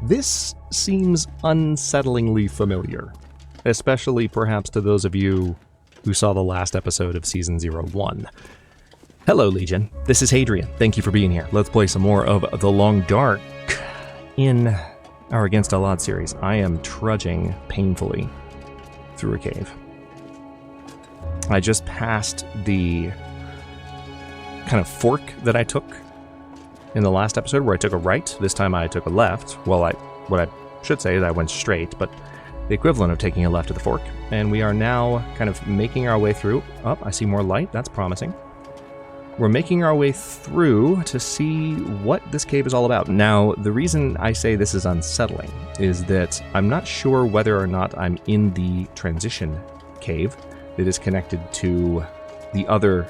This seems unsettlingly familiar, especially perhaps to those of you who saw the last episode of Season 01. Hello, Legion. This is Hadrian. Thank you for being here. Let's play some more of The Long Dark in our Against All Odds series. I am trudging painfully through a cave. I just passed the kind of fork that I took in the last episode where I took a right. This time I took a left. Well, what I should say is I went straight, but the equivalent of taking a left at the fork. And we are now kind of making our way through. Oh, I see more light. That's promising. We're making our way through to see what this cave is all about. Now, the reason I say this is unsettling is that I'm not sure whether or not I'm in the transition cave that is connected to the other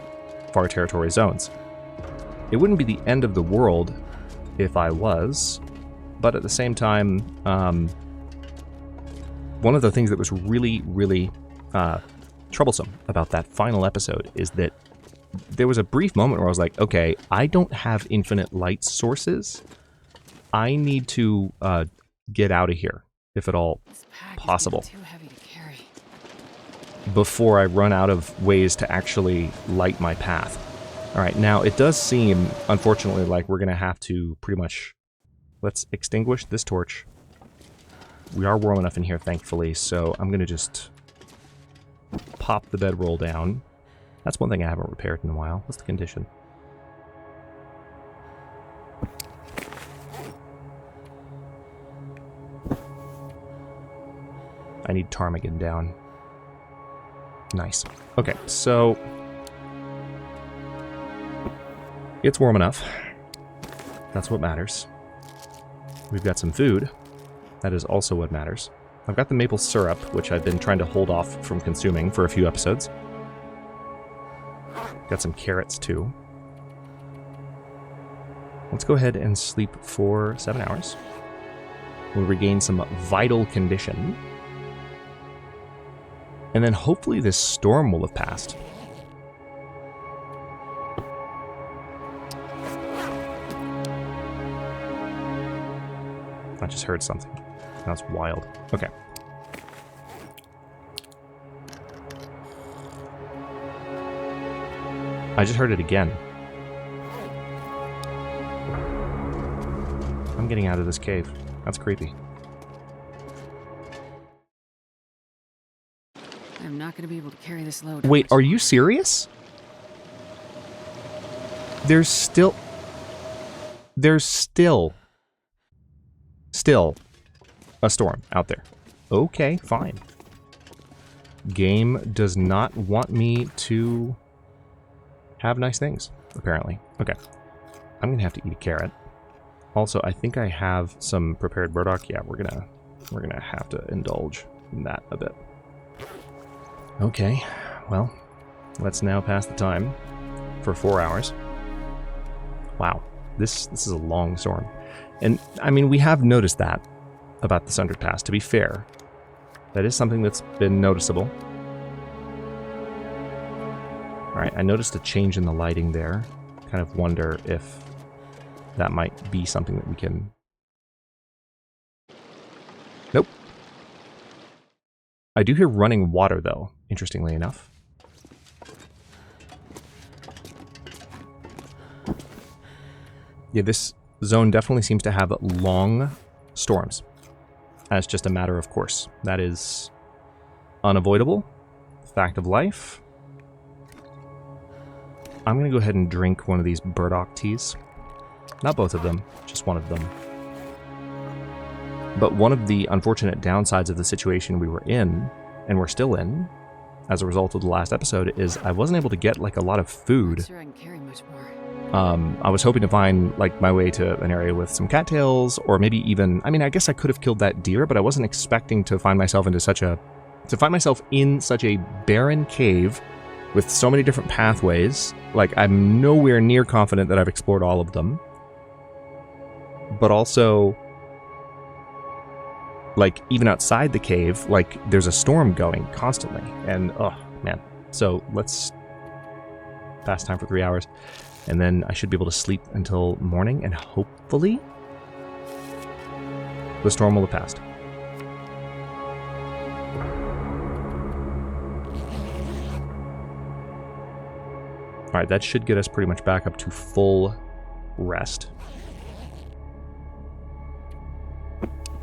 far territory zones. It wouldn't be the end of the world if I was, but at the same time, one of the things that was really, really troublesome about that final episode is that there was a brief moment where I was like, okay, I don't have infinite light sources. I need to get out of here, if at all possible, too heavy to carry, before I run out of ways to actually light my path. All right, now it does seem, unfortunately, like we're going to have to pretty much... Let's extinguish this torch. We are warm enough in here, thankfully, so I'm going to just pop the bedroll down. That's one thing I haven't repaired in a while. What's the condition? I need ptarmigan down. Nice. Okay, so... it's warm enough. That's what matters. We've got some food. That is also what matters. I've got the maple syrup, which I've been trying to hold off from consuming for a few episodes. Got some carrots, too. Let's go ahead and sleep for 7 hours. We'll regain some vital condition. And then hopefully this storm will have passed. I just heard something. That's wild. Okay. I just heard it again. I'm getting out of this cave. That's creepy. I'm not going to be able to carry this load. Wait, are you serious? There's still a storm out there. Okay, fine. Game does not want me to have nice things, apparently. Okay. I'm gonna have to eat a carrot. Also, I think I have some prepared burdock. Yeah, we're gonna have to indulge in that a bit. Okay, well, let's now pass the time for 4 hours. Wow, this is a long storm. And, I mean, we have noticed that about the Sundered Pass, to be fair. That is something that's been noticeable. Alright, I noticed a change in the lighting there. Kind of wonder if that might be something that we can... Nope. I do hear running water, though, interestingly enough. Yeah, this zone definitely seems to have long storms. As just a matter of course. That is unavoidable. Fact of life. I'm going to go ahead and drink one of these burdock teas. Not both of them, just one of them. But one of the unfortunate downsides of the situation we were in, and we're still in, as a result of the last episode, is I wasn't able to get like a lot of food. I'm sure I can carry much more. I was hoping to find like my way to an area with some cattails, or maybe even, I mean, I guess I could have killed that deer, but I wasn't expecting to find myself in such a barren cave with so many different pathways. Like, I'm nowhere near confident that I've explored all of them. But also, like, even outside the cave, like, there's a storm going constantly. And, oh, man. So, let's pass time for 3 hours. And then I should be able to sleep until morning, and hopefully The storm will have passed. Alright, that should get us pretty much back up to full rest.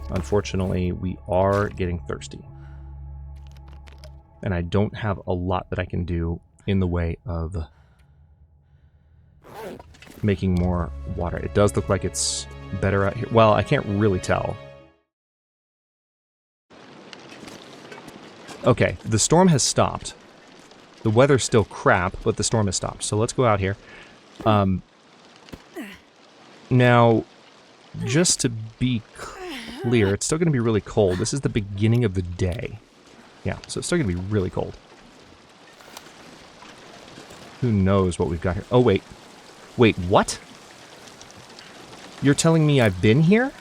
Unfortunately, we are getting thirsty. And I don't have a lot that I can do in the way of making more water. It does look like it's better out here. Well, I can't really tell. Okay, the storm has stopped. The weather's still crap, but the storm has stopped. So let's go out here. Now, just to be clear, it's still going to be really cold. This is the beginning of the day. Yeah, so it's still going to be really cold. Who knows what we've got here? Oh, wait. Wait, what? You're telling me I've been here?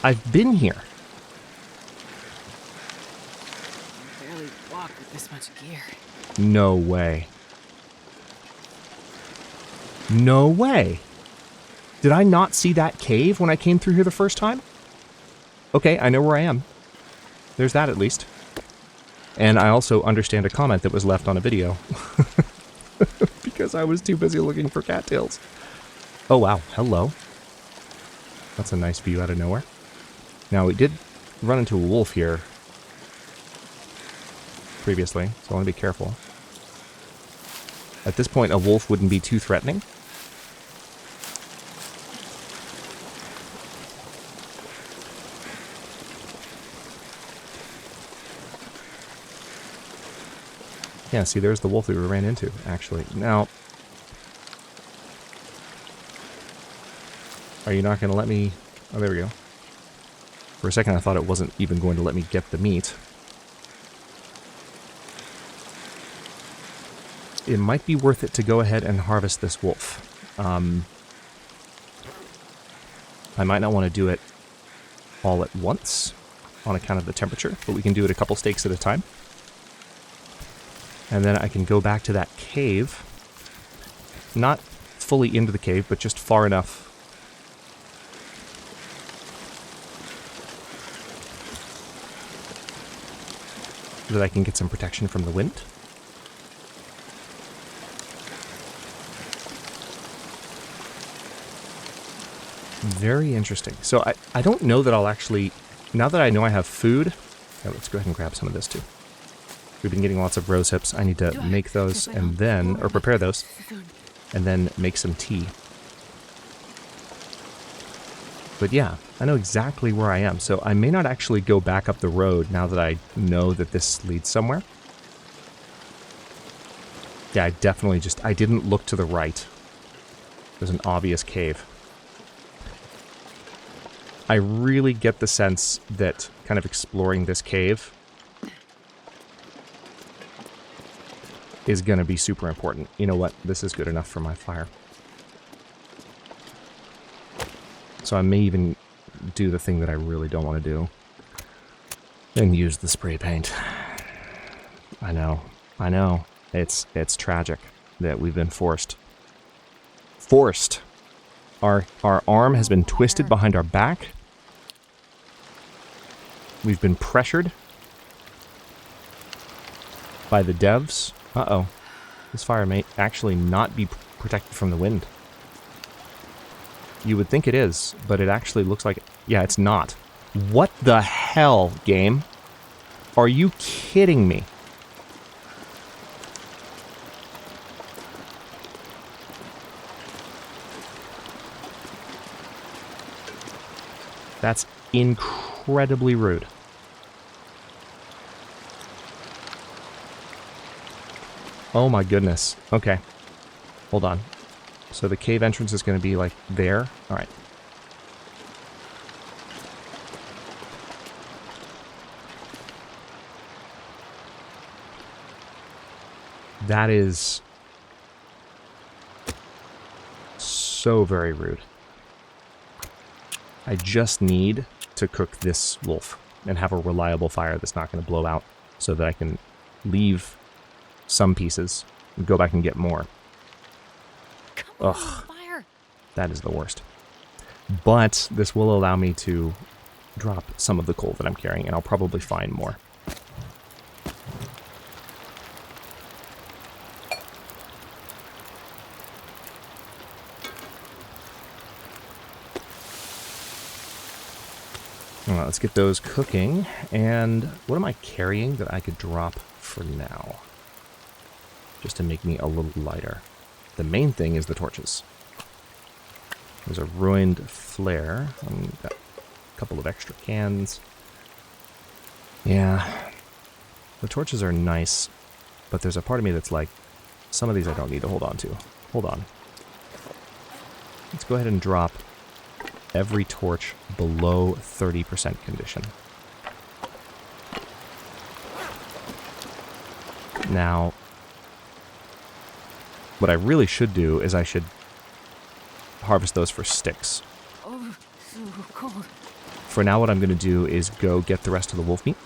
I've been here. Barely walk with this much gear. No way. No way. Did I not see that cave when I came through here the first time? Okay, I know where I am. There's that at least. And I also understand a comment that was left on a video. Because I was too busy looking for cattails. Oh wow, hello. That's a nice view out of nowhere. Now we did run into a wolf here previously, so I want to be careful. At this point, a wolf wouldn't be too threatening. Yeah, see, there's the wolf that we ran into, actually. Now, are you not going to let me... Oh, there we go. For a second, I thought it wasn't even going to let me get the meat. It might be worth it to go ahead and harvest this wolf. I might not want to do it all at once on account of the temperature, but we can do it a couple steaks at a time. And then I can go back to that cave. Not fully into the cave, but just far enough that I can get some protection from the wind. Very interesting. So I don't know that I'll actually... Now that I know I have food... Yeah, let's go ahead and grab some of this too. We've been getting lots of rose hips. I need to make those and then... Or prepare those. And then make some tea. But yeah, I know exactly where I am. So I may not actually go back up the road now that I know that this leads somewhere. Yeah, I definitely just... I didn't look to the right. There's an obvious cave. I really get the sense that kind of exploring this cave is going to be super important. You know what? This is good enough for my fire. So I may even do the thing that I really don't want to do and use the spray paint. I know. I know. It's tragic that we've been forced. Our arm has been twisted behind our back. We've been pressured by the devs. Uh-oh. This fire may actually not be protected from the wind. You would think it is, but it actually looks like... Yeah, it's not. What the hell, game? Are you kidding me? That's incredibly rude. Oh my goodness. Okay. Hold on. So the cave entrance is going to be like there. All right. That is so very rude. I just need to cook this wolf and have a reliable fire that's not going to blow out so that I can leave some pieces and go back and get more. Come on, fire. That is the worst. But this will allow me to drop some of the coal that I'm carrying, and I'll probably find more. Well, let's get those cooking. And what am I carrying that I could drop for now? Just to make me a little lighter. The main thing is the torches. There's a ruined flare. I've got a couple of extra cans. Yeah. The torches are nice, but there's a part of me that's like, some of these I don't need to hold on to. Hold on. Let's go ahead and drop every torch below 30% condition. Now, what I really should do is I should harvest those for sticks. Oh, so cold. For now, what I'm going to do is go get the rest of the wolf meat.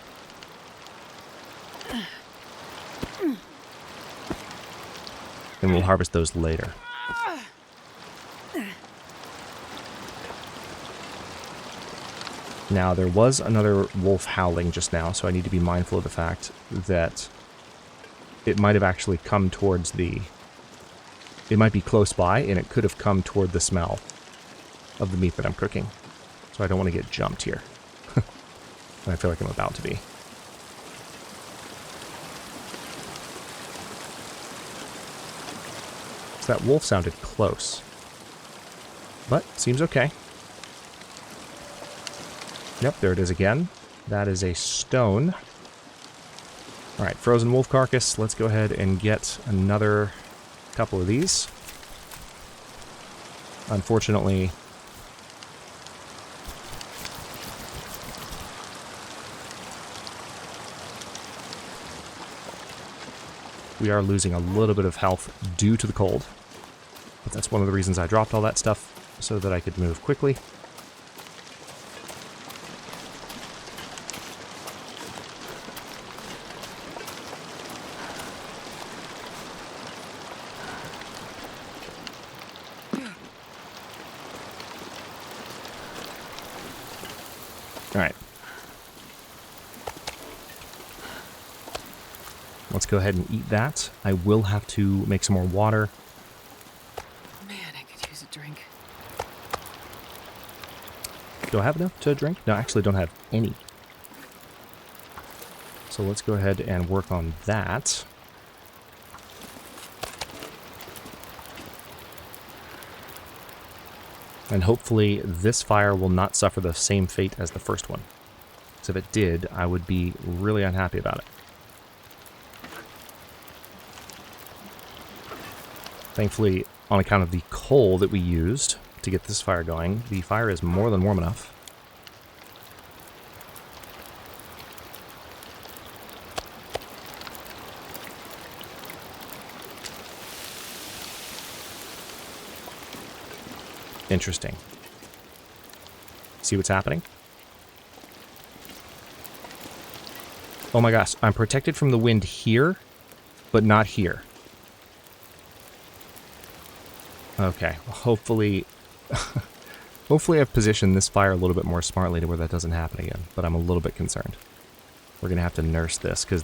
And we'll harvest those later. Now, there was another wolf howling just now, so I need to be mindful of the fact that it might have actually come towards the... It might be close by, and it could have come toward the smell of the meat that I'm cooking. So I don't want to get jumped here. And I feel like I'm about to be. So that wolf sounded close. But, seems okay. Yep, there it is again. That is a stone. Alright, frozen wolf carcass. Let's go ahead and get another couple of these. Unfortunately, we are losing a little bit of health due to the cold. But that's one of the reasons I dropped all that stuff, so that I could move quickly. Alright. Let's go ahead and eat that. I will have to make some more water. Man, I could use a drink. Do I have enough to drink? No, I actually don't have any. So let's go ahead and work on that. And hopefully this fire will not suffer the same fate as the first one. So if it did, I would be really unhappy about it. Thankfully, on account of the coal that we used to get this fire going, the fire is more than warm enough. Interesting. See what's happening? Oh my gosh, I'm protected from the wind here, but not here. Okay, well, hopefully... hopefully I've positioned this fire a little bit more smartly to where that doesn't happen again, but I'm a little bit concerned. We're going to have to nurse this, because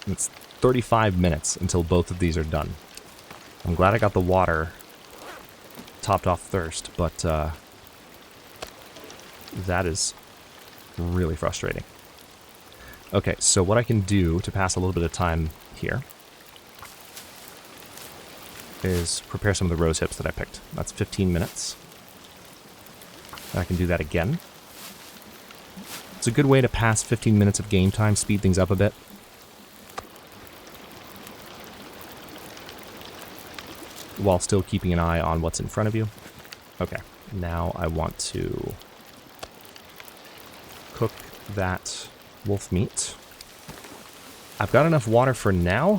it's 35 minutes until both of these are done. I'm glad I got the water topped off thirst, but that is really frustrating. Okay, so what I can do to pass a little bit of time here is prepare some of the rose hips that I picked. That's 15 minutes. I can do that again. It's a good way to pass 15 minutes of game time, speed things up a bit. While still keeping an eye on what's in front of you. Okay, now I want to cook that wolf meat. I've got enough water for now.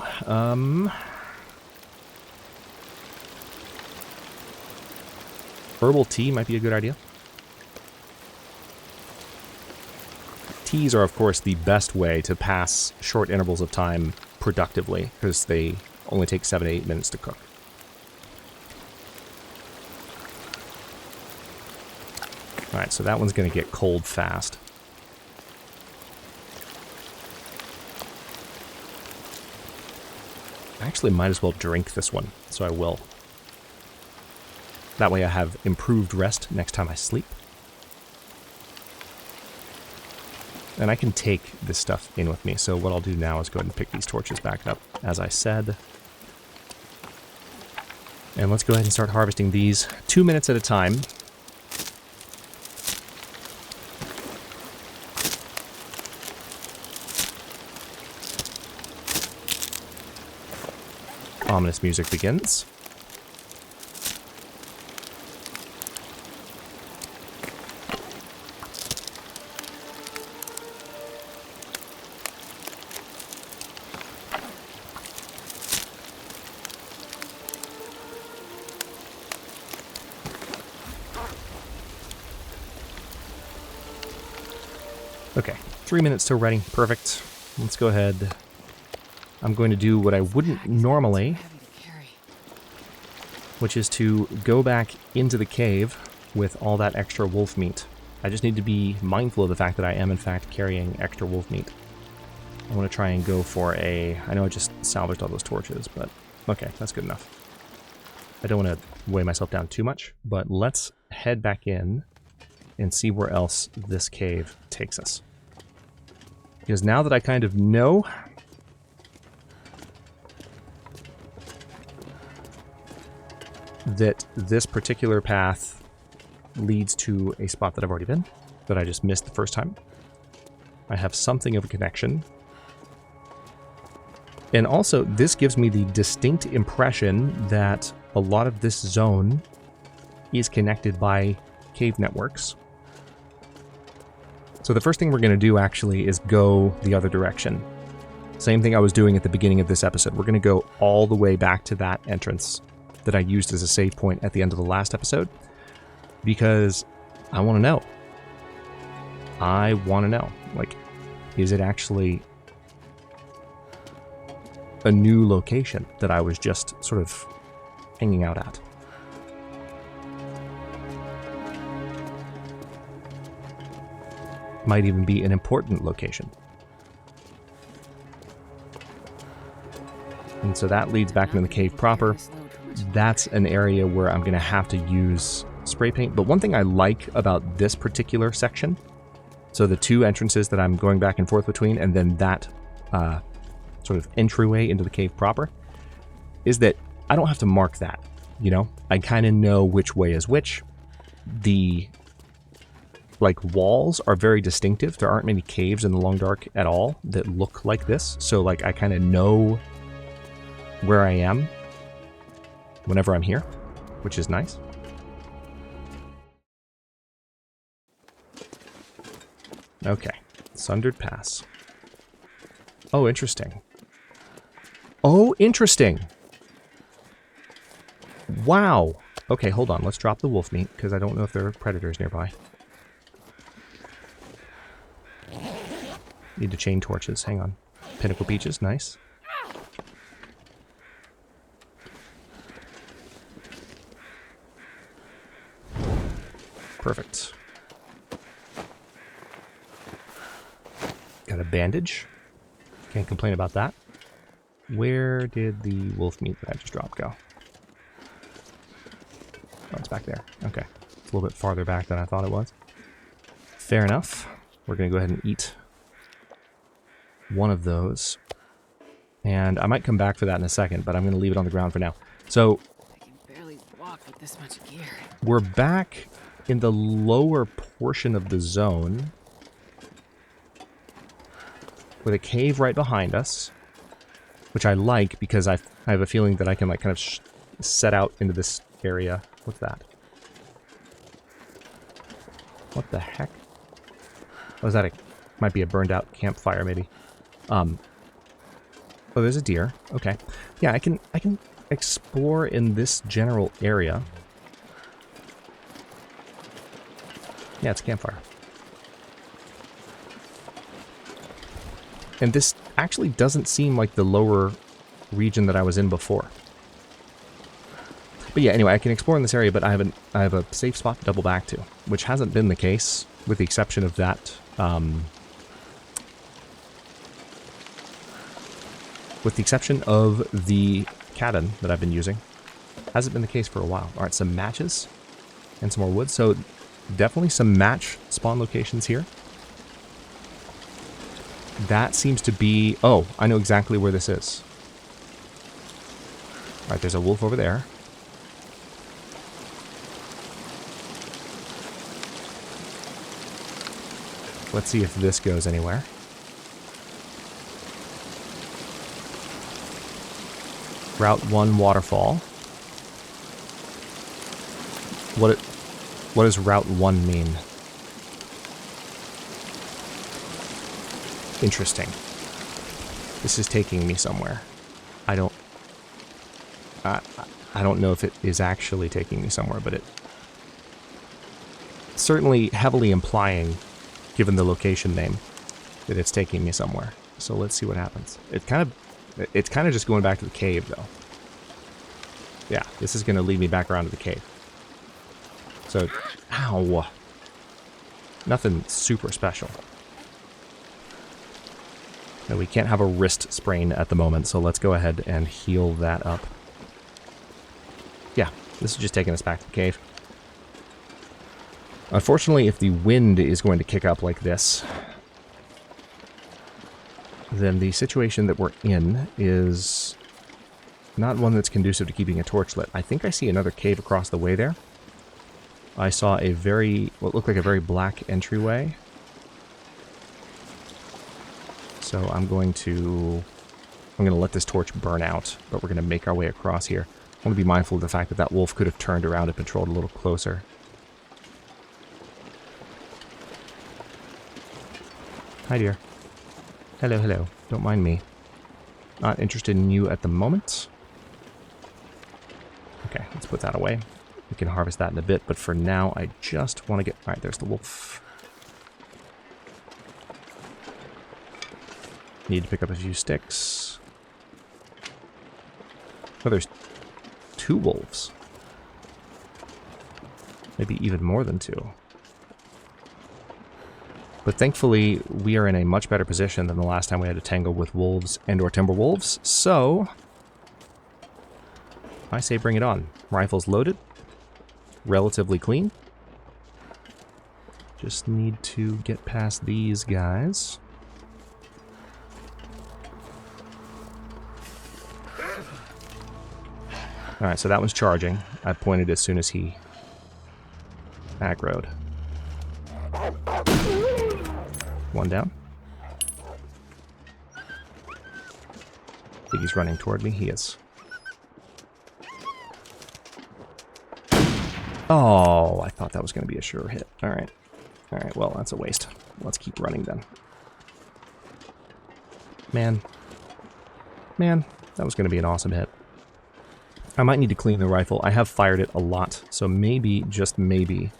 Herbal tea might be a good idea. Teas are, of course, the best way to pass short intervals of time productively, because they only take 7 to 8 minutes to cook. Alright, so that one's going to get cold fast. I actually might as well drink this one, so I will. That way I have improved rest next time I sleep. And I can take this stuff in with me, so what I'll do now is go ahead and pick these torches back up, as I said. And let's go ahead and start harvesting these 2 minutes at a time. Ominous music begins. Okay, 3 minutes till ready. Perfect. Let's go ahead. I'm going to do what I wouldn't normally, which is to go back into the cave with all that extra wolf meat. I just need to be mindful of the fact that I am in fact carrying extra wolf meat. I want to try and go for a... I know I just salvaged all those torches, but okay, that's good enough. I don't want to weigh myself down too much, but let's head back in and see where else this cave takes us. Because now that I kind of know... that this particular path leads to a spot that I've already been, that I just missed the first time. I have something of a connection. And also, this gives me the distinct impression that a lot of this zone is connected by cave networks. So the first thing we're going to do, actually, is go the other direction. Same thing I was doing at the beginning of this episode. We're going to go all the way back to that entrance that I used as a save point at the end of the last episode, because I want to know. I want to know, like, is it actually a new location that I was just sort of hanging out at? Might even be an important location. And so that leads back into the cave proper. That's an area where I'm going to have to use spray paint. But one thing I like about this particular section, so the two entrances that I'm going back and forth between, and then that sort of entryway into the cave proper, is that I don't have to mark that, you know? I kind of know which way is which. The, like, walls are very distinctive. There aren't many caves in the Long Dark at all that look like this. So, like, I kind of know where I am whenever I'm here, which is nice. Okay, Sundered Pass. Oh, interesting. Oh, interesting. Wow. Okay, hold on. Let's drop the wolf meat, because I don't know if there are predators nearby. Need to chain torches. Hang on. Pinnacle peaches. Nice. Perfect. Got a bandage. Can't complain about that. Where did the wolf meat that I just dropped go? Oh, it's back there. Okay. It's a little bit farther back than I thought it was. Fair enough. We're going to go ahead and eat one of those. And I might come back for that in a second, but I'm going to leave it on the ground for now. So, I can barely walk with this much gear. We're back in the lower portion of the zone, with a cave right behind us, which I like because I have a feeling that I can, like, kind of set out into this area. What's that? What the heck? Oh, is that a... might be a burned out campfire, maybe. Oh, there's a deer. Okay. Yeah, I can explore in this general area. Yeah, it's a campfire. And this actually doesn't seem like the lower region that I was in before. But yeah, anyway, I can explore in this area, but I have a safe spot to double back to, which hasn't been the case, with the exception of that, with the exception of the cabin that I've been using. Hasn't been the case for a while. Alright, some matches and some more wood. So definitely some match spawn locations here. That seems to be... Oh, I know exactly where this is. Alright, there's a wolf over there. Let's see if this goes anywhere. Route 1 waterfall. What does Route 1 mean? Interesting. This is taking me somewhere. I don't know if it is actually taking me somewhere, but it certainly heavily implying, given the location name, that it's taking me somewhere. So let's see what happens. It's kind of just going back to the cave, though. Yeah, this is going to lead me back around to the cave. So, ow. Nothing super special. No, we can't have a wrist sprain at the moment, so let's go ahead and heal that up. Yeah, this is just taking us back to the cave. Unfortunately, if the wind is going to kick up like this, then the situation that we're in is not one that's conducive to keeping a torch lit. I think I see another cave across the way there. I saw a what looked like a very black entryway. So I'm going to let this torch burn out, but we're going to make our way across here. I want to be mindful of the fact that that wolf could have turned around and patrolled a little closer. Hi, dear. Hello, hello. Don't mind me. Not interested in you at the moment. Okay, let's put that away. We can harvest that in a bit, but for now, I just want to get... Alright, there's the wolf. Need to pick up a few sticks. Oh, there's 2 wolves. Maybe even more than 2. But thankfully, we are in a much better position than the last time we had to tangle with wolves and/or timber wolves. So, I say bring it on. Rifle's loaded. Relatively clean. Just need to get past these guys. Alright, so that one's charging. I pointed as soon as he aggroed. One down. I think he's running toward me. He is. Oh, I thought that was going to be a sure hit. Alright. Alright, well, that's a waste. Let's keep running then. Man, that was going to be an awesome hit. I might need to clean the rifle. I have fired it a lot, so maybe, just maybe,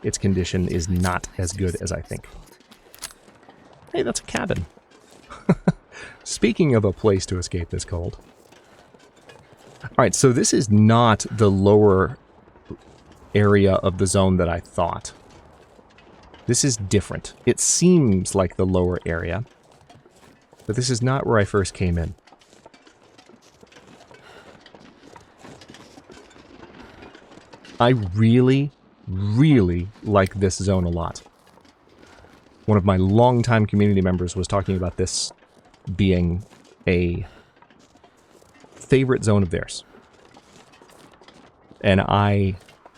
its condition is not as good as I think. Hey, that's a cabin. Speaking of a place to escape this cold. Alright, so this is not the lower area of the zone that I thought. This is different. It seems like the lower area, but this is not where I first came in. I really, really like this zone a lot. One of my longtime community members was talking about this being a favorite zone of theirs. And I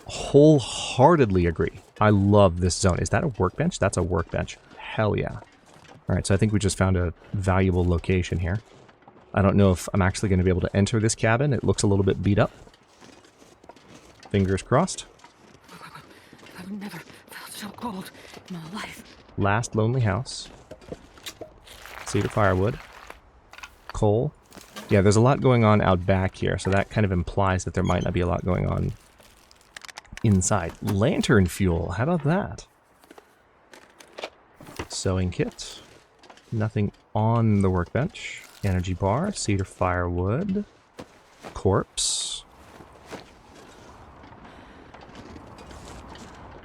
wholeheartedly agree. I love this zone. Is that a workbench? That's a workbench. Hell yeah. Alright, so I think we just found a valuable location here. I don't know if I'm actually going to be able to enter this cabin. It looks a little bit beat up. Fingers crossed. I've never felt so cold in my life. Last lonely house. Cedar firewood. Coal. Yeah, there's a lot going on out back here, so that kind of implies that there might not be a lot going on inside. Lantern fuel, how about that? Sewing kit. Nothing on the workbench. Energy bar, cedar firewood. Corpse.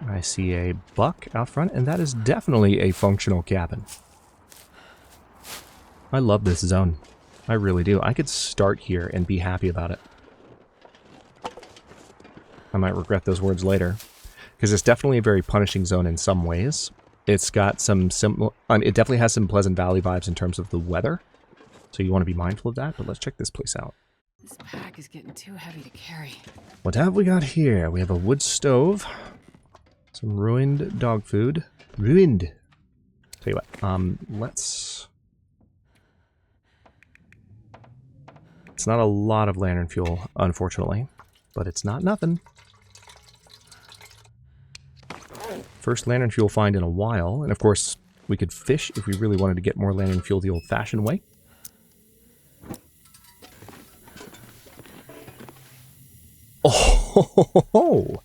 I see a buck out front, and that is definitely a functional cabin. I love this zone. I really do. I could start here and be happy about it. I might regret those words later, because it's definitely a very punishing zone in some ways. It's got some simple... it definitely has some Pleasant Valley vibes in terms of the weather, so you want to be mindful of that, but let's check this place out. This pack is getting too heavy to carry. What have we got here? We have a wood stove, some ruined dog food. Ruined! Tell you what, let's... It's not a lot of lantern fuel, unfortunately, but it's not nothing. First lantern fuel find in a while, and of course, we could fish if we really wanted to get more lantern fuel the old-fashioned way. Oh,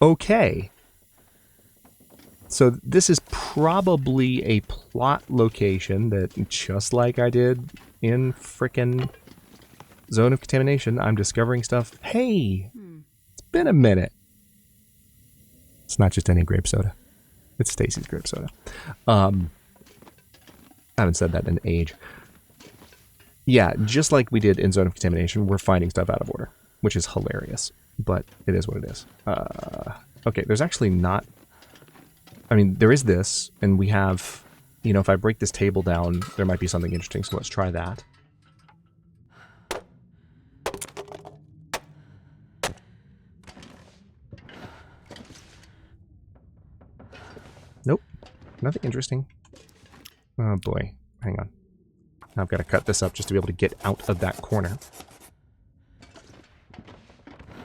okay. So this is probably a plot location that, just like I did in frickin' Zone of Contamination, I'm discovering stuff. Hey, it's been a minute. It's not just any grape soda. It's Stacy's grape soda. I haven't said that in an age. Yeah, just like we did in Zone of Contamination, we're finding stuff out of order, which is hilarious, but it is what it is. Okay, there's actually not... I mean, there is this, and we have... You know, if I break this table down, there might be something interesting, so let's try that. Nope, nothing interesting. Oh boy, hang on. Now I've got to cut this up just to be able to get out of that corner.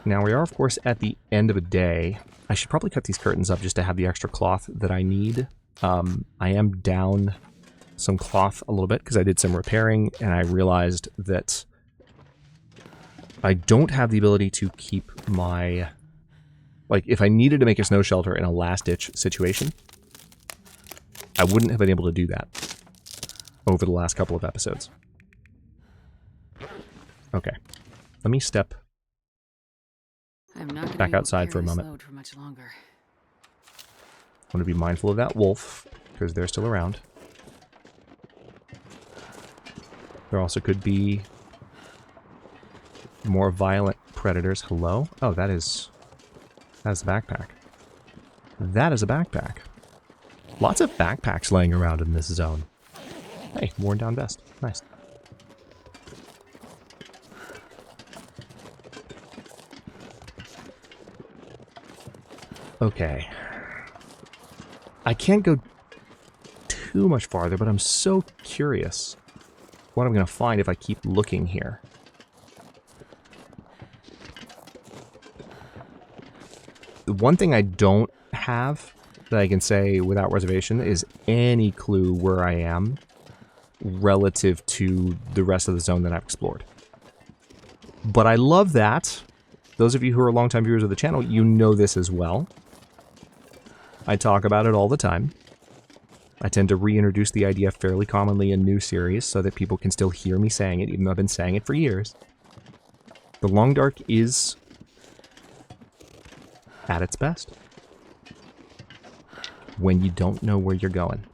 Now we are, of course, at the end of a day. I should probably cut these curtains up just to have the extra cloth that I need. I am down some cloth a little bit because I did some repairing and I realized that I don't have the ability to keep my... Like, if I needed to make a snow shelter in a last-ditch situation, I wouldn't have been able to do that over the last couple of episodes. Okay. Let me step back outside for a moment. For much longer. I want to be mindful of that wolf, because they're still around. There also could be more violent predators. Hello? Oh, that's a backpack. That is a backpack. Lots of backpacks laying around in this zone. Hey, worn down vest. Nice. Okay. I can't go too much farther, but I'm so curious what I'm going to find if I keep looking here. The one thing I don't have that I can say without reservation is any clue where I am relative to the rest of the zone that I've explored. But I love that. Those of you who are longtime viewers of the channel, you know this as well. I talk about it all the time. I tend to reintroduce the idea fairly commonly in new series so that people can still hear me saying it, even though I've been saying it for years. The Long Dark is at its best when you don't know where you're going.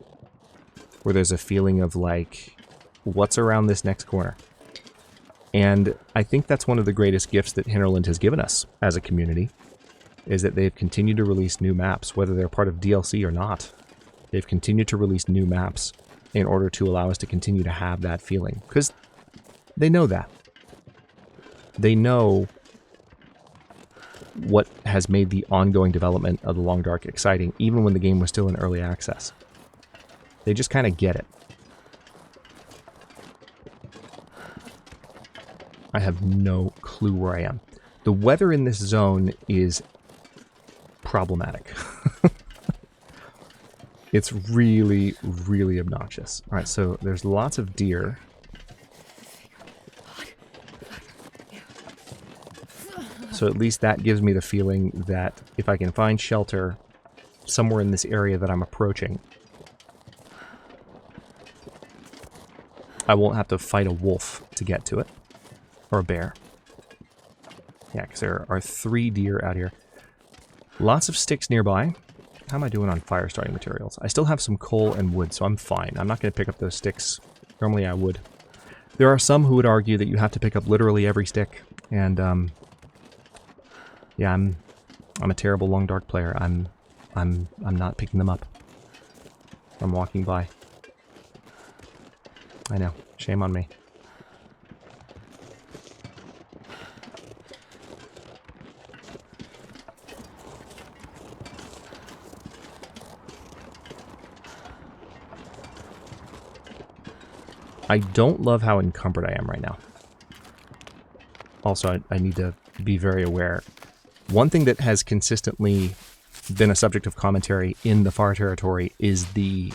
Where there's a feeling of like, what's around this next corner? And I think that's one of the greatest gifts that Hinterland has given us as a community, is that they've continued to release new maps, whether they're part of DLC or not. They've continued to release new maps in order to allow us to continue to have that feeling. Because they know that. They know what has made the ongoing development of the Long Dark exciting, even when the game was still in early access. They just kind of get it. I have no clue where I am. The weather in this zone is problematic. It's really, really obnoxious. Alright, so there's lots of deer. So at least that gives me the feeling that if I can find shelter somewhere in this area that I'm approaching, I won't have to fight a wolf to get to it. Or a bear. Yeah, because there are 3 deer out here. Lots of sticks nearby. How am I doing on fire starting materials? I still have some coal and wood, so I'm fine. I'm not going to pick up those sticks. Normally I would. There are some who would argue that you have to pick up literally every stick, and yeah, I'm a terrible long dark player. I'm not picking them up. I'm walking by. I know. Shame on me. I don't love how encumbered I am right now. Also, I need to be very aware. One thing that has consistently been a subject of commentary in the far territory is the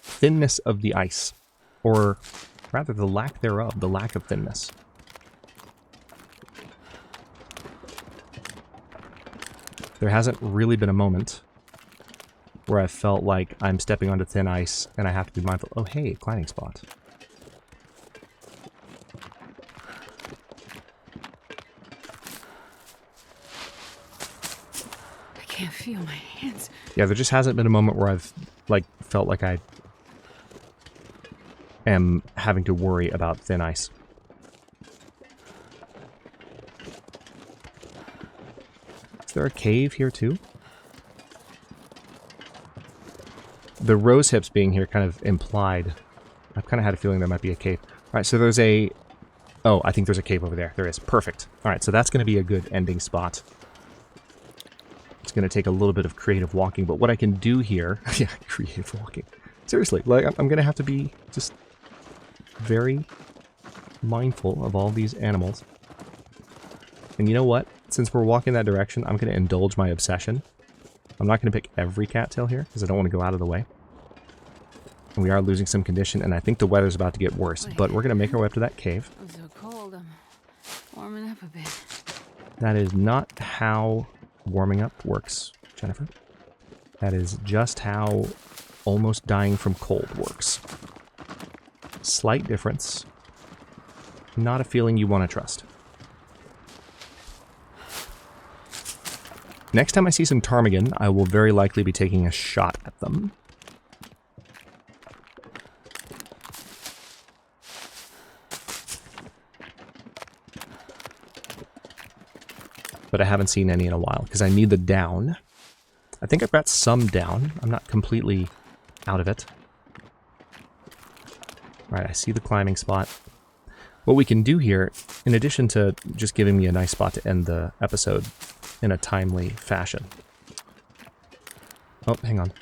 thinness of the ice. Or rather, the lack thereof, the lack of thinness. There hasn't really been a moment where I felt like I'm stepping onto thin ice and I have to be mindful. Oh, hey, climbing spot. I can't feel my hands. Yeah, there just hasn't been a moment where I've, like, felt like I am having to worry about thin ice. Is there a cave here, too? The rose hips being here kind of implied. I've kind of had a feeling there might be a cave. Alright, so there's a... Oh, I think there's a cave over there. There is. Perfect. Alright, so that's going to be a good ending spot. It's going to take a little bit of creative walking, but what I can do here... Yeah, creative walking. Seriously, like, I'm going to have to be just very mindful of all these animals. And you know what? Since we're walking that direction, I'm going to indulge my obsession. I'm not going to pick every cattail here, because I don't want to go out of the way. And we are losing some condition, and I think the weather's about to get worse. But we're going to make our way up to that cave. I'm so cold, I'm warming up a bit. That is not how warming up works, Jennifer. That is just how almost dying from cold works. Slight difference. Not a feeling you want to trust. Next time I see some ptarmigan, I will very likely be taking a shot at them. But I haven't seen any in a while, because I need the down. I think I've got some down. I'm not completely out of it. Alright, I see the climbing spot. What we can do here, in addition to just giving me a nice spot to end the episode in a timely fashion. Oh, hang on.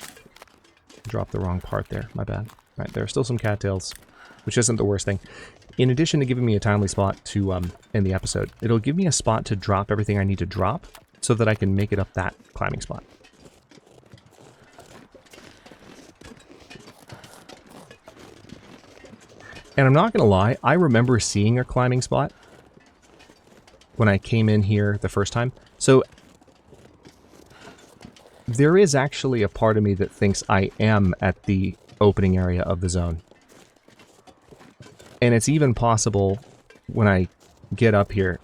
Dropped the wrong part there. My bad. Alright, there are still some cattails, which isn't the worst thing. In addition to giving me a timely spot to end the episode, it'll give me a spot to drop everything I need to drop so that I can make it up that climbing spot. And I'm not going to lie, I remember seeing a climbing spot when I came in here the first time. So there is actually a part of me that thinks I am at the opening area of the zone. And it's even possible when I get up here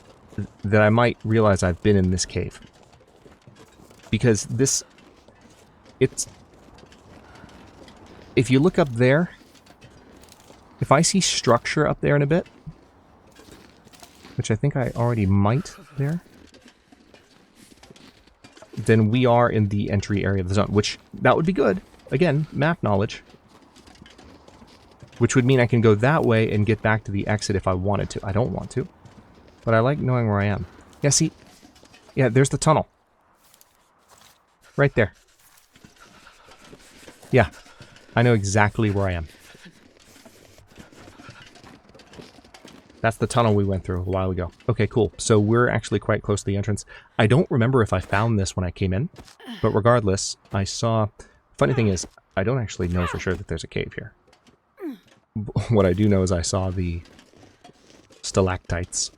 that I might realize I've been in this cave. Because this... It's... If you look up there... If I see structure up there in a bit, which I think I already might there, then we are in the entry area of the zone, which, that would be good. Again, map knowledge. Which would mean I can go that way and get back to the exit if I wanted to. I don't want to, but I like knowing where I am. Yeah, see? Yeah, there's the tunnel. Right there. Yeah, I know exactly where I am. That's the tunnel we went through a while ago. Okay, cool. So we're actually quite close to the entrance. I don't remember if I found this when I came in, but regardless, I saw... Funny thing is, I don't actually know for sure that there's a cave here. What I do know is I saw the stalactites,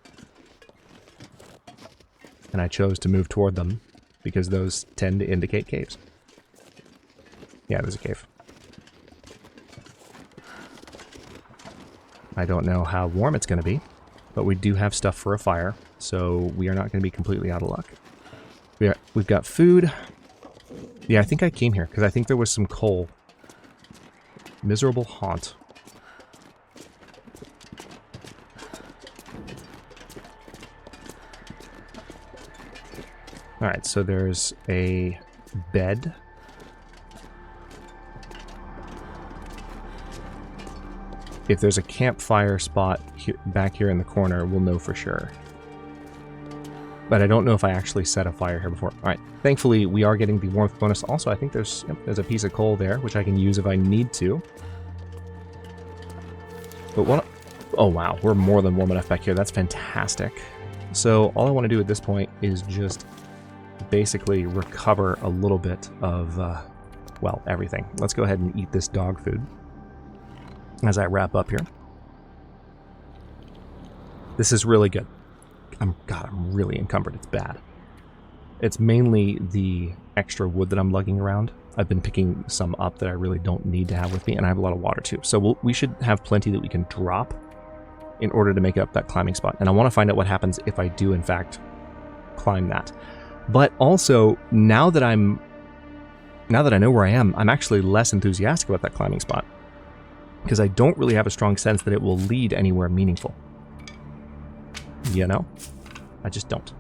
and I chose to move toward them because those tend to indicate caves. Yeah, there's a cave. I don't know how warm it's going to be, but we do have stuff for a fire, so we are not going to be completely out of luck. we've got food. Yeah, I think I came here because I think there was some coal. Miserable haunt. Alright, so there's a bed. If there's a campfire spot back here in the corner, we'll know for sure. But I don't know if I actually set a fire here before. Alright, thankfully we are getting the warmth bonus. Also, I think there's a piece of coal there, which I can use if I need to. But what... Oh wow, we're more than warm enough back here. That's fantastic. So all I want to do at this point is just basically recover a little bit of, well, everything. Let's go ahead and eat this dog food as I wrap up here. This is really good. I'm really encumbered. It's bad. It's mainly the extra wood that I'm lugging around. I've been picking some up that I really don't need to have with me, and I have a lot of water too. So we should have plenty that we can drop in order to make up that climbing spot. And I want to find out what happens if I do, in fact, climb that. But also, now that I know where I am, I'm actually less enthusiastic about that climbing spot, because I don't really have a strong sense that it will lead anywhere meaningful. You know? I just don't.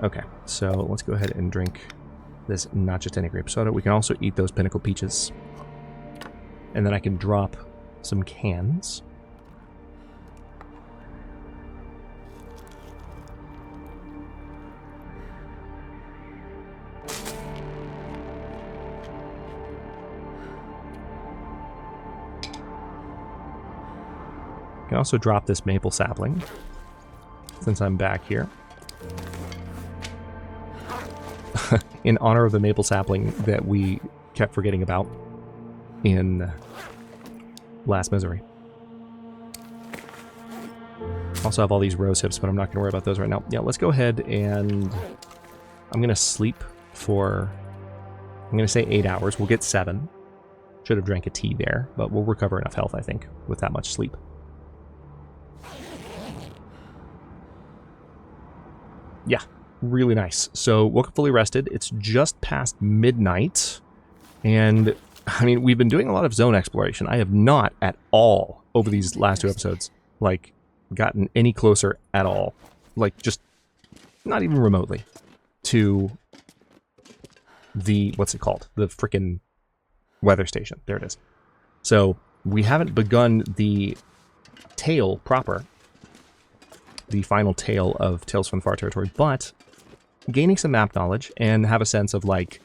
Okay, so let's go ahead and drink this not just any grape soda. We can also eat those Pinnacle peaches. And then I can drop some cans. I can also drop this maple sapling since I'm back here. In honor of the maple sapling that we kept forgetting about in Last Misery. Also have all these rose hips, but I'm not going to worry about those right now. Yeah, let's go ahead and I'm going to sleep for, I'm going to say 8 hours. We'll get 7. Should have drank a tea there, but we'll recover enough health, I think, with that much sleep. Yeah, really nice. So woke up fully rested. It's just past midnight. And I mean, we've been doing a lot of zone exploration. I have not at all over these last 2 episodes, like, gotten any closer at all. Like, just not even remotely to the, what's it called? The frickin' weather station. There it is. So we haven't begun the tale proper, the final tale of Tales from the Far Territory, but gaining some map knowledge and have a sense of, like,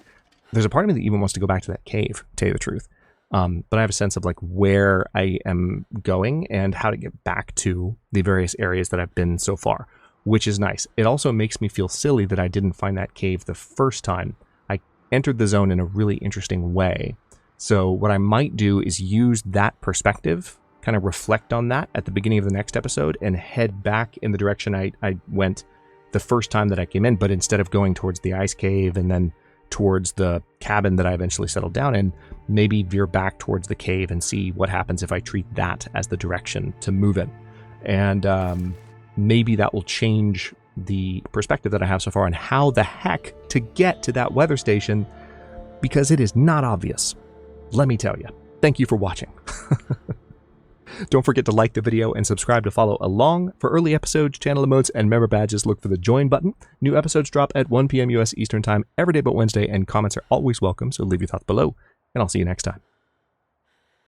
there's a part of me that even wants to go back to that cave, to tell you the truth. But I have a sense of, like, where I am going and how to get back to the various areas that I've been so far, which is nice. It also makes me feel silly that I didn't find that cave the first time. I entered the zone in a really interesting way. So what I might do is use that perspective, kind of reflect on that at the beginning of the next episode, and head back in the direction I went the first time that I came in, but instead of going towards the ice cave and then towards the cabin that I eventually settled down in, maybe veer back towards the cave and see what happens if I treat that as the direction to move in. And maybe that will change the perspective that I have so far on how the heck to get to that weather station, because it is not obvious. Let me tell you. Thank you for watching. Don't forget to like the video and subscribe to follow along. For early episodes, channel emotes, and member badges, look for the join button. New episodes drop at 1 p.m. US Eastern Time every day but Wednesday, and comments are always welcome, so leave your thoughts below, and I'll see you next time.